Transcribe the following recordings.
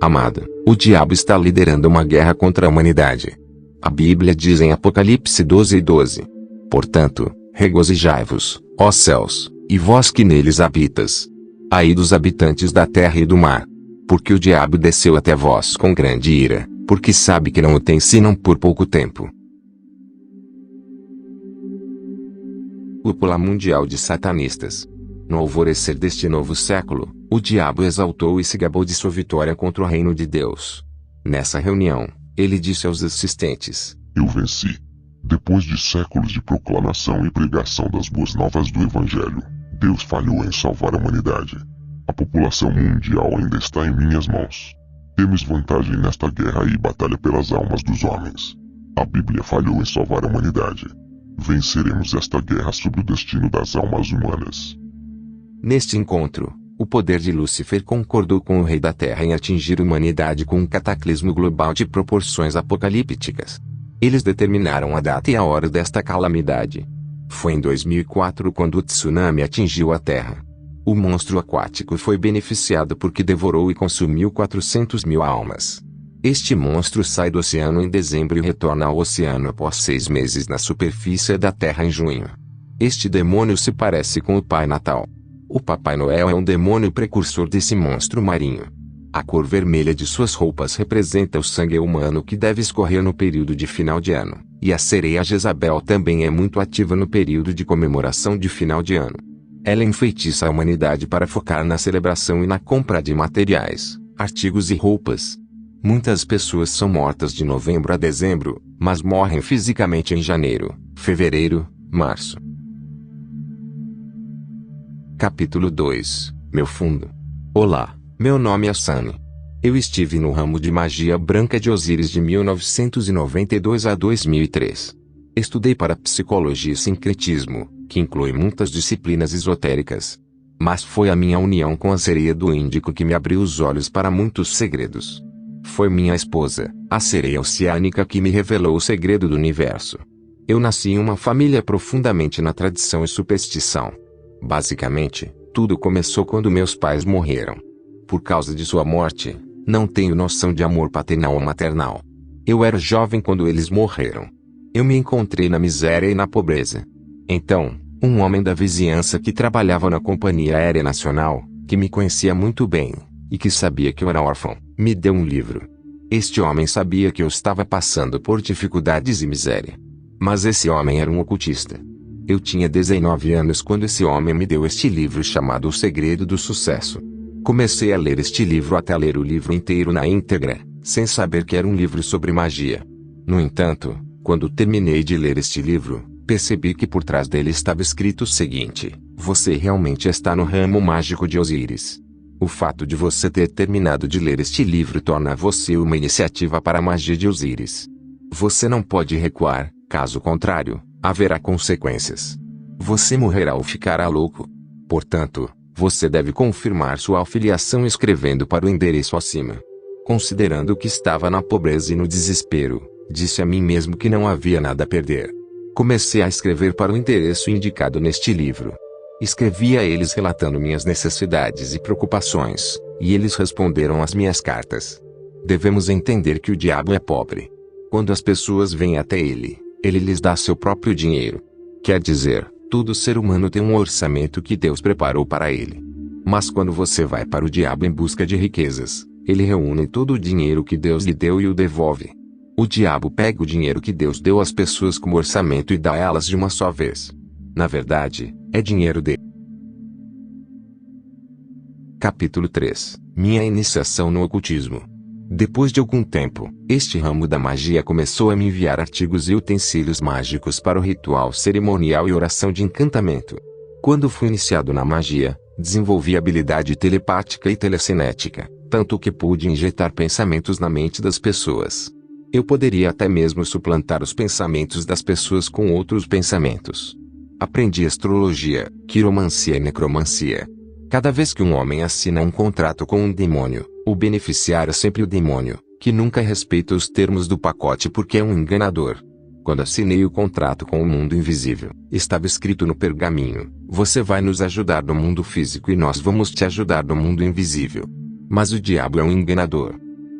Amado, o diabo está liderando uma guerra contra a humanidade. A Bíblia diz em Apocalipse 12:12. Portanto, regozijai-vos, ó céus, e vós que neles habitas. Ai dos habitantes da terra e do mar. Porque o diabo desceu até vós com grande ira, porque sabe que não o tem senão por pouco tempo. Cúpula mundial de satanistas. No alvorecer deste novo século, o diabo exaltou e se gabou de sua vitória contra o reino de Deus. Nessa reunião, ele disse aos assistentes: Eu venci. Depois de séculos de proclamação e pregação das boas novas do Evangelho, Deus falhou em salvar a humanidade. A população mundial ainda está em minhas mãos. Temos vantagem nesta guerra e batalha pelas almas dos homens. A Bíblia falhou em salvar a humanidade. Venceremos esta guerra sobre o destino das almas humanas. Neste encontro, o poder de Lúcifer concordou com o rei da terra em atingir a humanidade com um cataclismo global de proporções apocalípticas. Eles determinaram a data e a hora desta calamidade. Foi em 2004 quando o tsunami atingiu a Terra. O monstro aquático foi beneficiado porque devorou e consumiu 400 mil almas. Este monstro sai do oceano em dezembro e retorna ao oceano após 6 meses na superfície da Terra em junho. Este demônio se parece com o Pai Natal. O Papai Noel é um demônio precursor desse monstro marinho. A cor vermelha de suas roupas representa o sangue humano que deve escorrer no período de final de ano, e a sereia Jezabel também é muito ativa no período de comemoração de final de ano. Ela enfeitiça a humanidade para focar na celebração e na compra de materiais, artigos e roupas. Muitas pessoas são mortas de novembro a dezembro, mas morrem fisicamente em janeiro, fevereiro, março. Capítulo 2 – Meu fundo. Olá, meu nome é Sunny. Eu estive no ramo de magia branca de Osíris de 1992 a 2003. Estudei para psicologia e sincretismo, que inclui muitas disciplinas esotéricas. Mas foi a minha união com a sereia do Índico que me abriu os olhos para muitos segredos. Foi minha esposa, a sereia oceânica, que me revelou o segredo do universo. Eu nasci em uma família profundamente na tradição e superstição. Basicamente, tudo começou quando meus pais morreram. Por causa de sua morte, não tenho noção de amor paternal ou maternal. Eu era jovem quando eles morreram. Eu me encontrei na miséria e na pobreza. Então, um homem da vizinhança que trabalhava na Companhia Aérea Nacional, que me conhecia muito bem, e que sabia que eu era órfão, me deu um livro. Este homem sabia que eu estava passando por dificuldades e miséria. Mas esse homem era um ocultista. Eu tinha 19 anos quando esse homem me deu este livro chamado O Segredo do Sucesso. Comecei a ler este livro até ler o livro inteiro na íntegra, sem saber que era um livro sobre magia. No entanto, quando terminei de ler este livro, percebi que por trás dele estava escrito o seguinte: você realmente está no ramo mágico de Osíris. O fato de você ter terminado de ler este livro torna você uma iniciativa para a magia de Osíris. Você não pode recuar, caso contrário, haverá consequências. Você morrerá ou ficará louco. Portanto, você deve confirmar sua afiliação escrevendo para o endereço acima. Considerando que estava na pobreza e no desespero, disse a mim mesmo que não havia nada a perder. Comecei a escrever para o endereço indicado neste livro. Escrevi a eles relatando minhas necessidades e preocupações, e eles responderam às minhas cartas. Devemos entender que o diabo é pobre. Quando as pessoas vêm até ele, ele lhes dá seu próprio dinheiro. Quer dizer, todo ser humano tem um orçamento que Deus preparou para ele. Mas quando você vai para o diabo em busca de riquezas, ele reúne todo o dinheiro que Deus lhe deu e o devolve. O diabo pega o dinheiro que Deus deu às pessoas como orçamento e dá a elas de uma só vez. Na verdade, é dinheiro dele. Capítulo 3 – Minha iniciação no ocultismo. Depois de algum tempo, este ramo da magia começou a me enviar artigos e utensílios mágicos para o ritual cerimonial e oração de encantamento. Quando fui iniciado na magia, desenvolvi habilidade telepática e telecinética, tanto que pude injetar pensamentos na mente das pessoas. Eu poderia até mesmo suplantar os pensamentos das pessoas com outros pensamentos. Aprendi astrologia, quiromancia e necromancia. Cada vez que um homem assina um contrato com um demônio, o beneficiário é sempre o demônio, que nunca respeita os termos do pacote porque é um enganador. Quando assinei o contrato com o mundo invisível, estava escrito no pergaminho: você vai nos ajudar no mundo físico e nós vamos te ajudar no mundo invisível. Mas o diabo é um enganador.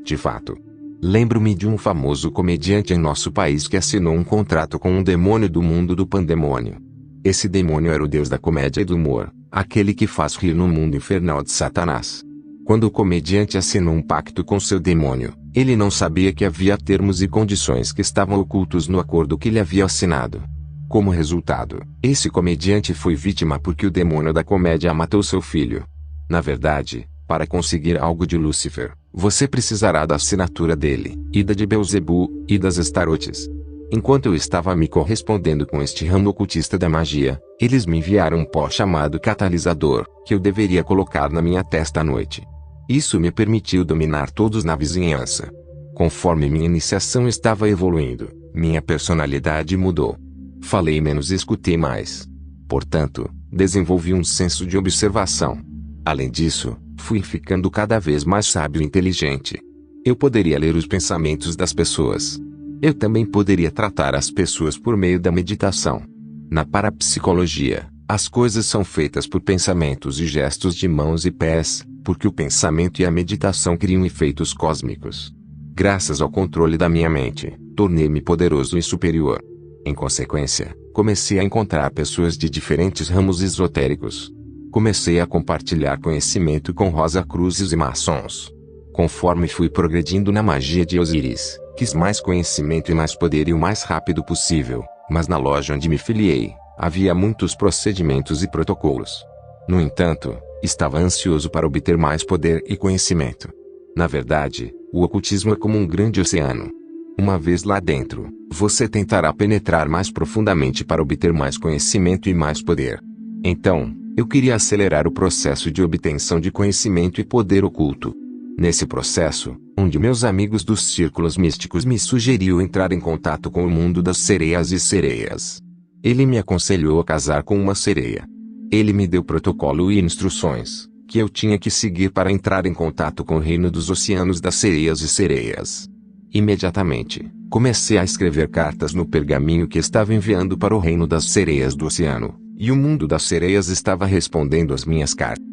De fato. Lembro-me de um famoso comediante em nosso país que assinou um contrato com um demônio do mundo do pandemônio. Esse demônio era o deus da comédia e do humor, aquele que faz rir no mundo infernal de Satanás. Quando o comediante assinou um pacto com seu demônio, ele não sabia que havia termos e condições que estavam ocultos no acordo que ele havia assinado. Como resultado, esse comediante foi vítima porque o demônio da comédia matou seu filho. Na verdade, para conseguir algo de Lúcifer, você precisará da assinatura dele, e da de Beelzebu, e das Astarotes. Enquanto eu estava me correspondendo com este ramo ocultista da magia, eles me enviaram um pó chamado catalisador, que eu deveria colocar na minha testa à noite. Isso me permitiu dominar todos na vizinhança. Conforme minha iniciação estava evoluindo, minha personalidade mudou. Falei menos e escutei mais. Portanto, desenvolvi um senso de observação. Além disso, fui ficando cada vez mais sábio e inteligente. Eu poderia ler os pensamentos das pessoas. Eu também poderia tratar as pessoas por meio da meditação. Na parapsicologia, as coisas são feitas por pensamentos e gestos de mãos e pés, porque o pensamento e a meditação criam efeitos cósmicos. Graças ao controle da minha mente, tornei-me poderoso e superior. Em consequência, comecei a encontrar pessoas de diferentes ramos esotéricos. Comecei a compartilhar conhecimento com Rosa-Cruzes e maçons. Conforme fui progredindo na magia de Osíris, quis mais conhecimento e mais poder e o mais rápido possível, mas na loja onde me filiei, havia muitos procedimentos e protocolos. No entanto, estava ansioso para obter mais poder e conhecimento. Na verdade, o ocultismo é como um grande oceano. Uma vez lá dentro, você tentará penetrar mais profundamente para obter mais conhecimento e mais poder. Então, eu queria acelerar o processo de obtenção de conhecimento e poder oculto. Nesse processo, um de meus amigos dos círculos místicos me sugeriu entrar em contato com o mundo das sereias e sereias. Ele me aconselhou a casar com uma sereia. Ele me deu protocolo e instruções, que eu tinha que seguir para entrar em contato com o reino dos oceanos das sereias e sereias. Imediatamente, comecei a escrever cartas no pergaminho que estava enviando para o reino das sereias do oceano, e o mundo das sereias estava respondendo às minhas cartas.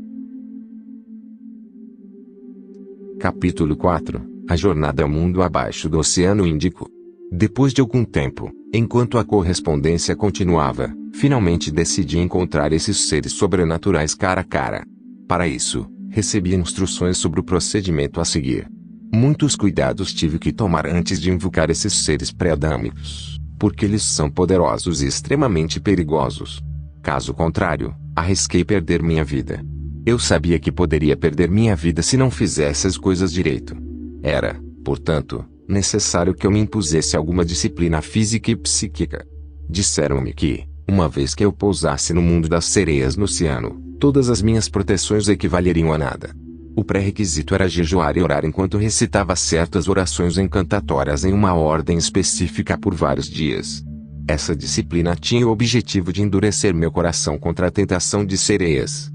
Capítulo 4 A jornada ao mundo abaixo do Oceano Índico. Depois de algum tempo, enquanto a correspondência continuava, finalmente decidi encontrar esses seres sobrenaturais cara a cara. Para isso, recebi instruções sobre o procedimento a seguir. Muitos cuidados tive que tomar antes de invocar esses seres pré-adâmicos, porque eles são poderosos e extremamente perigosos. Caso contrário, arrisquei perder minha vida. Eu sabia que poderia perder minha vida se não fizesse as coisas direito. Era, portanto, necessário que eu me impusesse alguma disciplina física e psíquica. Disseram-me que, uma vez que eu pousasse no mundo das sereias no oceano, todas as minhas proteções equivaleriam a nada. O pré-requisito era jejuar e orar enquanto recitava certas orações encantatórias em uma ordem específica por vários dias. Essa disciplina tinha o objetivo de endurecer meu coração contra a tentação de sereias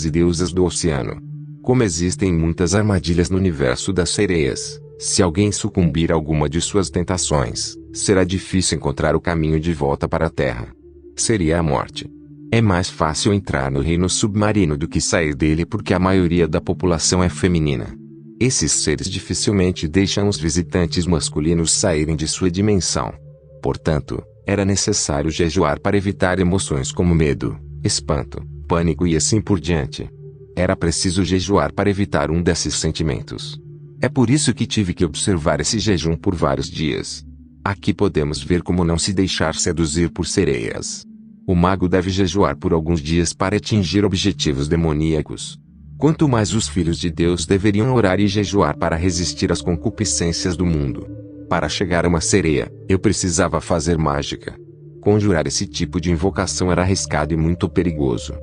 e deusas do oceano. Como existem muitas armadilhas no universo das sereias, se alguém sucumbir a alguma de suas tentações, será difícil encontrar o caminho de volta para a Terra. Seria a morte. É mais fácil entrar no reino submarino do que sair dele porque a maioria da população é feminina. Esses seres dificilmente deixam os visitantes masculinos saírem de sua dimensão. Portanto, era necessário jejuar para evitar emoções como medo, espanto, pânico e assim por diante. Era preciso jejuar para evitar um desses sentimentos. É por isso que tive que observar esse jejum por vários dias. Aqui podemos ver como não se deixar seduzir por sereias. O mago deve jejuar por alguns dias para atingir objetivos demoníacos. Quanto mais os filhos de Deus deveriam orar e jejuar para resistir às concupiscências do mundo. Para chegar a uma sereia, eu precisava fazer mágica. Conjurar esse tipo de invocação era arriscado e muito perigoso.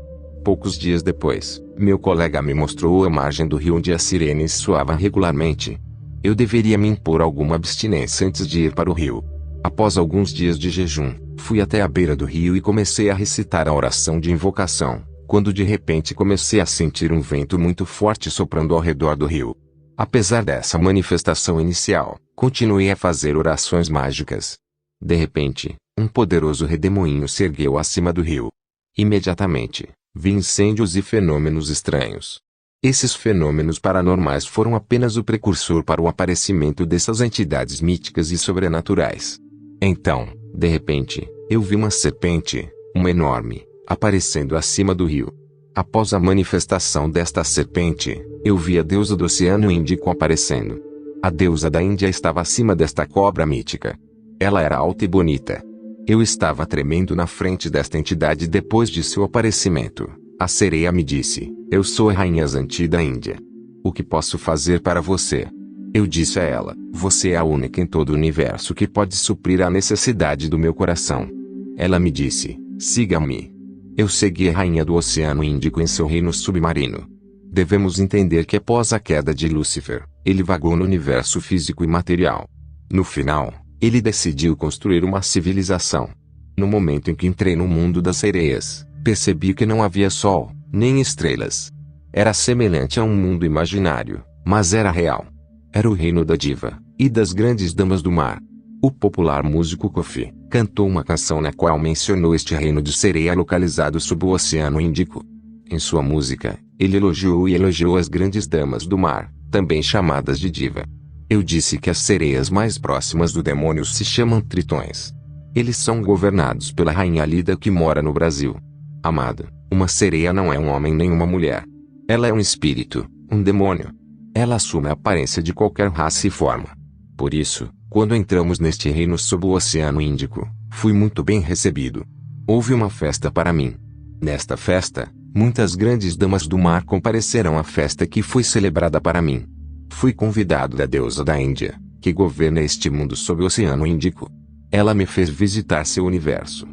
Poucos dias depois, meu colega me mostrou a margem do rio onde as sirenes soavam regularmente. Eu deveria me impor alguma abstinência antes de ir para o rio. Após alguns dias de jejum, fui até a beira do rio e comecei a recitar a oração de invocação, quando de repente comecei a sentir um vento muito forte soprando ao redor do rio. Apesar dessa manifestação inicial, continuei a fazer orações mágicas. De repente, um poderoso redemoinho se ergueu acima do rio. Imediatamente, vi incêndios e fenômenos estranhos. Esses fenômenos paranormais foram apenas o precursor para o aparecimento dessas entidades míticas e sobrenaturais. Então, de repente, eu vi uma serpente, uma enorme, aparecendo acima do rio. Após a manifestação desta serpente, eu vi a deusa do Oceano Índico aparecendo. A deusa da Índia estava acima desta cobra mítica. Ela era alta e bonita. Eu estava tremendo na frente desta entidade depois de seu aparecimento. A sereia me disse: eu sou a rainha Zanti da Índia. O que posso fazer para você? Eu disse a ela: você é a única em todo o universo que pode suprir a necessidade do meu coração. Ela me disse: siga-me. Eu segui a rainha do Oceano Índico em seu reino submarino. Devemos entender que após a queda de Lúcifer, ele vagou no universo físico e material. No final, ele decidiu construir uma civilização. No momento em que entrei no mundo das sereias, percebi que não havia sol, nem estrelas. Era semelhante a um mundo imaginário, mas era real. Era o reino da diva, e das grandes damas do mar. O popular músico Kofi cantou uma canção na qual mencionou este reino de sereia localizado sob o Oceano Índico. Em sua música, ele elogiou as grandes damas do mar, também chamadas de diva. Eu disse que as sereias mais próximas do demônio se chamam tritões. Eles são governados pela rainha Lida que mora no Brasil. Amado, uma sereia não é um homem nem uma mulher. Ela é um espírito, um demônio. Ela assume a aparência de qualquer raça e forma. Por isso, quando entramos neste reino sob o Oceano Índico, fui muito bem recebido. Houve uma festa para mim. Nesta festa, muitas grandes damas do mar compareceram à festa que foi celebrada para mim. Fui convidado da deusa da Índia, que governa este mundo sob o Oceano Índico. Ela me fez visitar seu universo.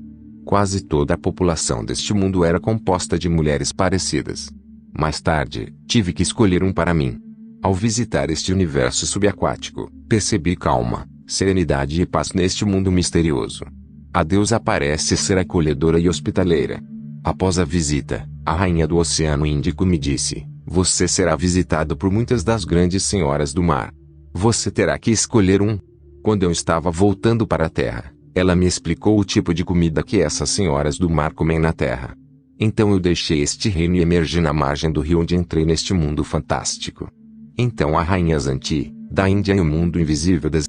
Quase toda a população deste mundo era composta de mulheres parecidas. Mais tarde, tive que escolher um para mim. Ao visitar este universo subaquático, percebi calma, serenidade e paz neste mundo misterioso. A deusa parece ser acolhedora e hospitaleira. Após a visita, a rainha do Oceano Índico me disse: você será visitado por muitas das grandes senhoras do mar. Você terá que escolher um. Quando eu estava voltando para a terra, ela me explicou o tipo de comida que essas senhoras do mar comem na terra. Então eu deixei este reino e emergi na margem do rio onde entrei neste mundo fantástico. Então a rainha Zanti, da Índia e o mundo invisível das...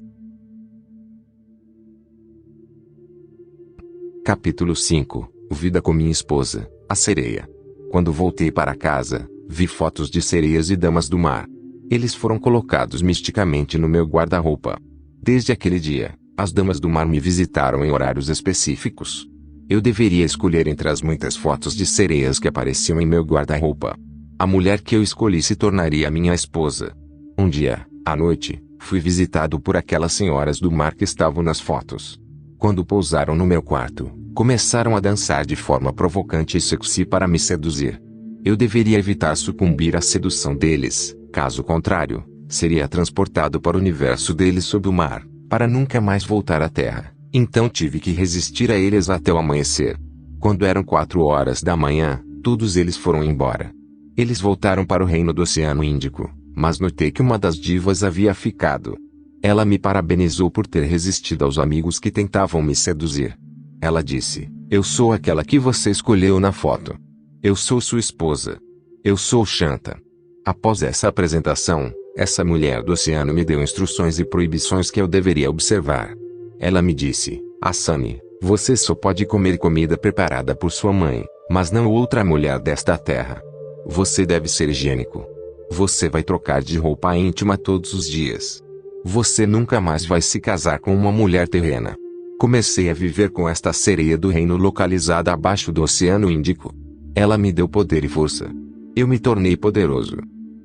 Capítulo 5. Vida com minha esposa, a sereia. Quando voltei para casa, vi fotos de sereias e damas do mar. Eles foram colocados misticamente no meu guarda-roupa. Desde aquele dia, as damas do mar me visitaram em horários específicos. Eu deveria escolher entre as muitas fotos de sereias que apareciam em meu guarda-roupa. A mulher que eu escolhi se tornaria minha esposa. Um dia, à noite, fui visitado por aquelas senhoras do mar que estavam nas fotos. Quando pousaram no meu quarto, começaram a dançar de forma provocante e sexy para me seduzir. Eu deveria evitar sucumbir à sedução deles, caso contrário, seria transportado para o universo deles sob o mar, para nunca mais voltar à terra. Então tive que resistir a eles até o amanhecer. Quando eram 4 horas da manhã, todos eles foram embora. Eles voltaram para o reino do Oceano Índico, mas notei que uma das divas havia ficado. Ela me parabenizou por ter resistido aos amigos que tentavam me seduzir. Ela disse: eu sou aquela que você escolheu na foto. Eu sou sua esposa. Eu sou Shanta. Após essa apresentação, essa mulher do oceano me deu instruções e proibições que eu deveria observar. Ela me disse: Asani, você só pode comer comida preparada por sua mãe, mas não outra mulher desta terra. Você deve ser higiênico. Você vai trocar de roupa íntima todos os dias. Você nunca mais vai se casar com uma mulher terrena. Comecei a viver com esta sereia do reino localizada abaixo do Oceano Índico. Ela me deu poder e força. Eu me tornei poderoso.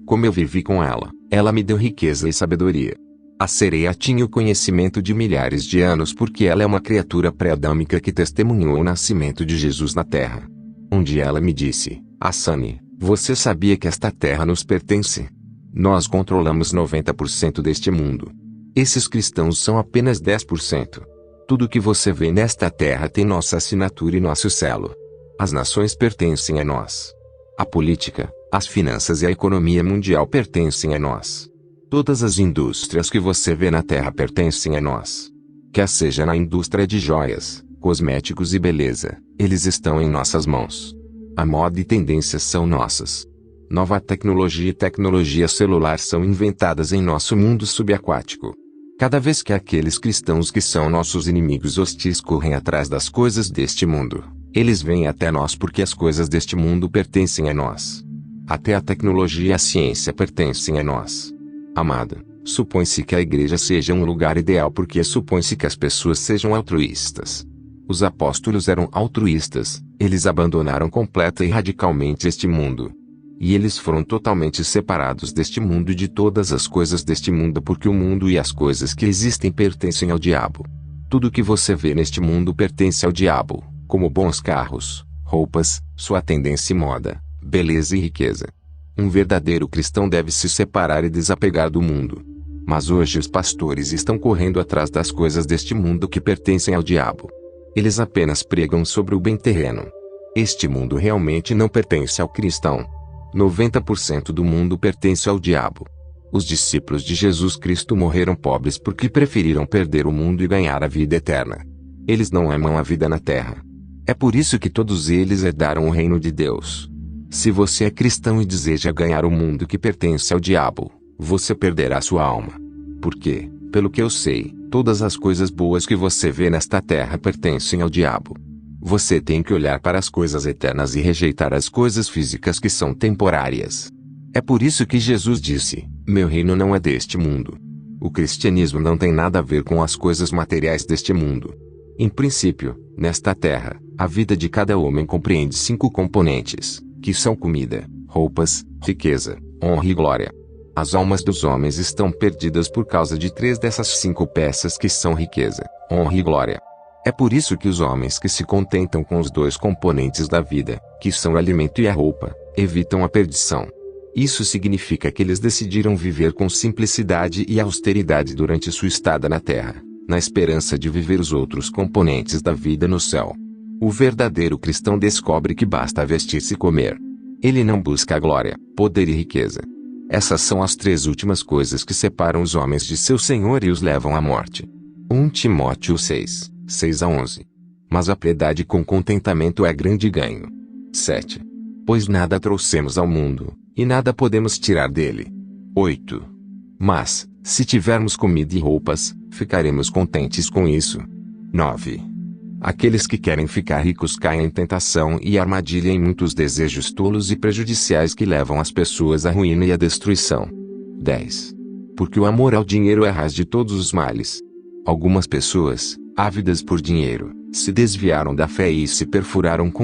Como eu vivi com ela, ela me deu riqueza e sabedoria. A sereia tinha o conhecimento de milhares de anos porque ela é uma criatura pré-adâmica que testemunhou o nascimento de Jesus na Terra. Um dia ela me disse: Asani, você sabia que esta terra nos pertence? Nós controlamos 90% deste mundo. Esses cristãos são apenas 10%. Tudo que você vê nesta terra tem nossa assinatura e nosso selo. As nações pertencem a nós. A política, as finanças e a economia mundial pertencem a nós. Todas as indústrias que você vê na terra pertencem a nós. Quer seja na indústria de joias, cosméticos e beleza, eles estão em nossas mãos. A moda e tendências são nossas. Nova tecnologia e tecnologia celular são inventadas em nosso mundo subaquático. Cada vez que aqueles cristãos que são nossos inimigos hostis correm atrás das coisas deste mundo, eles vêm até nós porque as coisas deste mundo pertencem a nós. Até a tecnologia e a ciência pertencem a nós. Amada, supõe-se que a igreja seja um lugar ideal porque supõe-se que as pessoas sejam altruístas. Os apóstolos eram altruístas, eles abandonaram completa e radicalmente este mundo. E eles foram totalmente separados deste mundo e de todas as coisas deste mundo porque o mundo e as coisas que existem pertencem ao diabo. Tudo que você vê neste mundo pertence ao diabo, como bons carros, roupas, sua tendência e moda, beleza e riqueza. Um verdadeiro cristão deve se separar e desapegar do mundo. Mas hoje os pastores estão correndo atrás das coisas deste mundo que pertencem ao diabo. Eles apenas pregam sobre o bem terreno. Este mundo realmente não pertence ao cristão. 90% do mundo pertence ao diabo. Os discípulos de Jesus Cristo morreram pobres porque preferiram perder o mundo e ganhar a vida eterna. Eles não amam a vida na terra. É por isso que todos eles herdaram o reino de Deus. Se você é cristão e deseja ganhar o mundo que pertence ao diabo, você perderá sua alma. Porque, pelo que eu sei, todas as coisas boas que você vê nesta terra pertencem ao diabo. Você tem que olhar para as coisas eternas e rejeitar as coisas físicas que são temporárias. É por isso que Jesus disse: meu reino não é deste mundo. O cristianismo não tem nada a ver com as coisas materiais deste mundo. Em princípio, nesta terra, a vida de cada homem compreende 5 componentes, que são comida, roupas, riqueza, honra e glória. As almas dos homens estão perdidas por causa de 3 dessas 5 peças que são riqueza, honra e glória. É por isso que os homens que se contentam com os 2 componentes da vida, que são o alimento e a roupa, evitam a perdição. Isso significa que eles decidiram viver com simplicidade e austeridade durante sua estada na terra, na esperança de viver os outros componentes da vida no céu. O verdadeiro cristão descobre que basta vestir-se e comer. Ele não busca a glória, poder e riqueza. Essas são as 3 últimas coisas que separam os homens de seu Senhor e os levam à morte. 1 Timóteo 6, 6-11. Mas a piedade com contentamento é grande ganho. 7. Pois nada trouxemos ao mundo, e nada podemos tirar dele. 8. Mas, se tivermos comida e roupas, ficaremos contentes com isso. 9. Aqueles que querem ficar ricos caem em tentação e armadilha em muitos desejos tolos e prejudiciais que levam as pessoas à ruína e à destruição. 10. Porque o amor ao dinheiro é a raiz de todos os males. Algumas pessoas, ávidas por dinheiro, se desviaram da fé e se perfuraram com.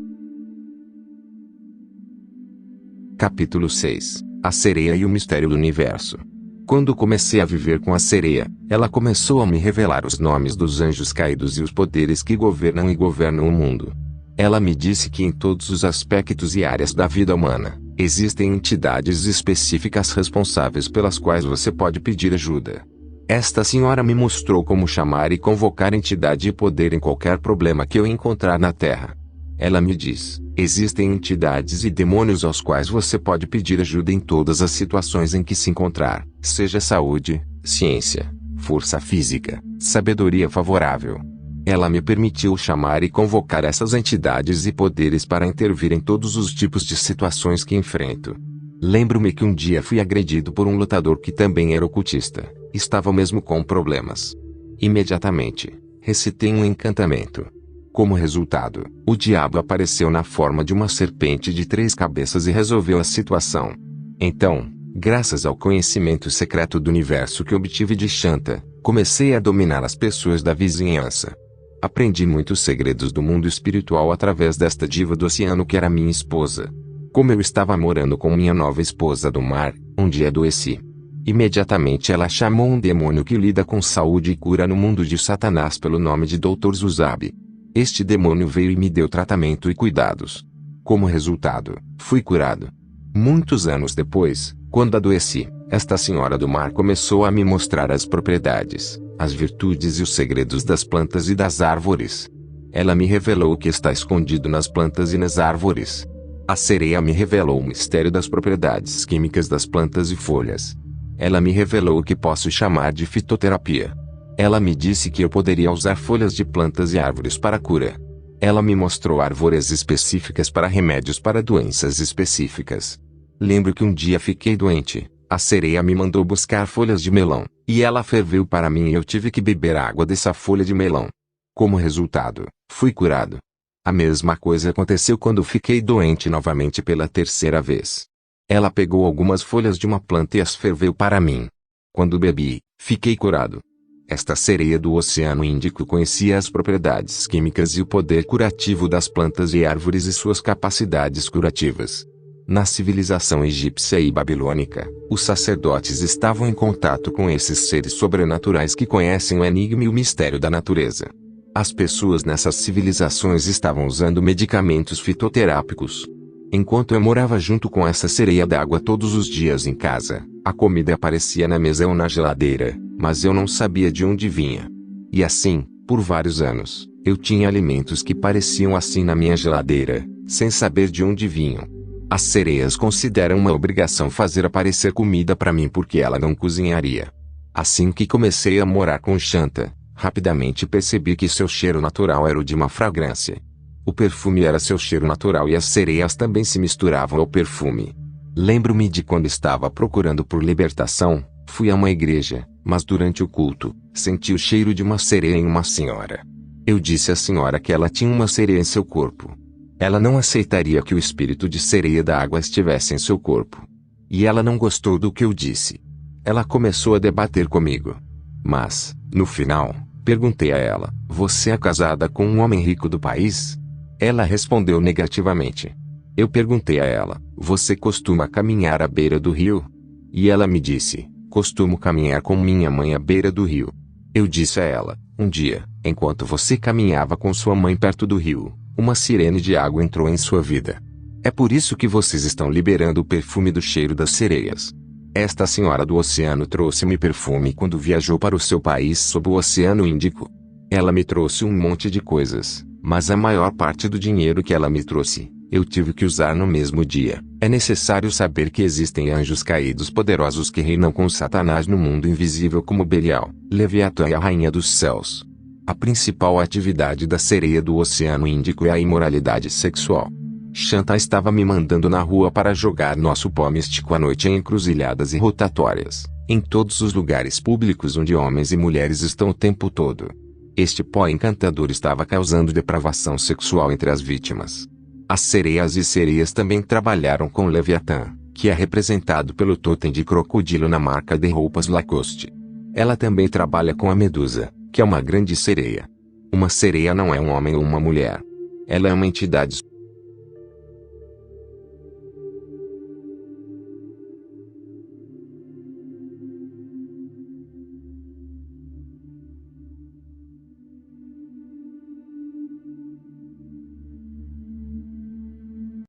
Capítulo 6. A sereia e o mistério do universo. Quando comecei a viver com a sereia, ela começou a me revelar os nomes dos anjos caídos e os poderes que governam e governam o mundo. Ela me disse que em todos os aspectos e áreas da vida humana, existem entidades específicas responsáveis pelas quais você pode pedir ajuda. Esta senhora me mostrou como chamar e convocar entidade e poder em qualquer problema que eu encontrar na Terra. Ela me diz: existem entidades e demônios aos quais você pode pedir ajuda em todas as situações em que se encontrar, seja saúde, ciência, força física, sabedoria favorável. Ela me permitiu chamar e convocar essas entidades e poderes para intervir em todos os tipos de situações que enfrento. Lembro-me que um dia fui agredido por um lutador que também era ocultista, estava mesmo com problemas. Imediatamente, recitei um encantamento. Como resultado, o diabo apareceu na forma de uma serpente de 3 cabeças e resolveu a situação. Então, graças ao conhecimento secreto do universo que obtive de Shanta, comecei a dominar as pessoas da vizinhança. Aprendi muitos segredos do mundo espiritual através desta diva do oceano que era minha esposa. Como eu estava morando com minha nova esposa do mar, um dia adoeci. Imediatamente ela chamou um demônio que lida com saúde e cura no mundo de Satanás pelo nome de Dr. Zuzabi. Este demônio veio e me deu tratamento e cuidados. Como resultado, fui curado. Muitos anos depois, quando adoeci, esta senhora do mar começou a me mostrar as propriedades, as virtudes e os segredos das plantas e das árvores. Ela me revelou o que está escondido nas plantas e nas árvores. A sereia me revelou o mistério das propriedades químicas das plantas e folhas. Ela me revelou o que posso chamar de fitoterapia. Ela me disse que eu poderia usar folhas de plantas e árvores para cura. Ela me mostrou árvores específicas para remédios para doenças específicas. Lembro que um dia fiquei doente. A sereia me mandou buscar folhas de melão, e ela ferveu para mim e eu tive que beber água dessa folha de melão. Como resultado, fui curado. A mesma coisa aconteceu quando fiquei doente novamente pela terceira vez. Ela pegou algumas folhas de uma planta e as ferveu para mim. Quando bebi, fiquei curado. Esta sereia do Oceano Índico conhecia as propriedades químicas e o poder curativo das plantas e árvores e suas capacidades curativas. Na civilização egípcia e babilônica, os sacerdotes estavam em contato com esses seres sobrenaturais que conhecem o enigma e o mistério da natureza. As pessoas nessas civilizações estavam usando medicamentos fitoterápicos. Enquanto eu morava junto com essa sereia d'água todos os dias em casa, a comida aparecia na mesa ou na geladeira, mas eu não sabia de onde vinha. E assim, por vários anos, eu tinha alimentos que pareciam assim na minha geladeira, sem saber de onde vinham. As sereias consideram uma obrigação fazer aparecer comida para mim porque ela não cozinharia. Assim que comecei a morar com Shanta, rapidamente percebi que seu cheiro natural era o de uma fragrância. O perfume era seu cheiro natural e as sereias também se misturavam ao perfume. Lembro-me de quando estava procurando por libertação, fui a uma igreja, mas durante o culto, senti o cheiro de uma sereia em uma senhora. Eu disse à senhora que ela tinha uma sereia em seu corpo. Ela não aceitaria que o espírito de sereia da água estivesse em seu corpo. E ela não gostou do que eu disse. Ela começou a debater comigo. Mas, no final, perguntei a ela: "Você é casada com um homem rico do país?" Ela respondeu negativamente. Eu perguntei a ela: "Você costuma caminhar à beira do rio?" E ela me disse: "Costumo caminhar com minha mãe à beira do rio." Eu disse a ela: "Um dia, enquanto você caminhava com sua mãe perto do rio, uma sirene de água entrou em sua vida. É por isso que vocês estão liberando o perfume do cheiro das sereias. Esta senhora do oceano trouxe-me perfume quando viajou para o seu país sob o Oceano Índico. Ela me trouxe um monte de coisas, mas a maior parte do dinheiro que ela me trouxe, eu tive que usar no mesmo dia. É necessário saber que existem anjos caídos poderosos que reinam com Satanás no mundo invisível como Belial, Leviatã e a Rainha dos Céus. A principal atividade da sereia do Oceano Índico é a imoralidade sexual. Shanta estava me mandando na rua para jogar nosso pó místico à noite em encruzilhadas e rotatórias, em todos os lugares públicos onde homens e mulheres estão o tempo todo. Este pó encantador estava causando depravação sexual entre as vítimas. As sereias e sereias também trabalharam com Leviatã, que é representado pelo totem de crocodilo na marca de roupas Lacoste. Ela também trabalha com a Medusa, que é uma grande sereia. Uma sereia não é um homem ou uma mulher. Ela é uma entidade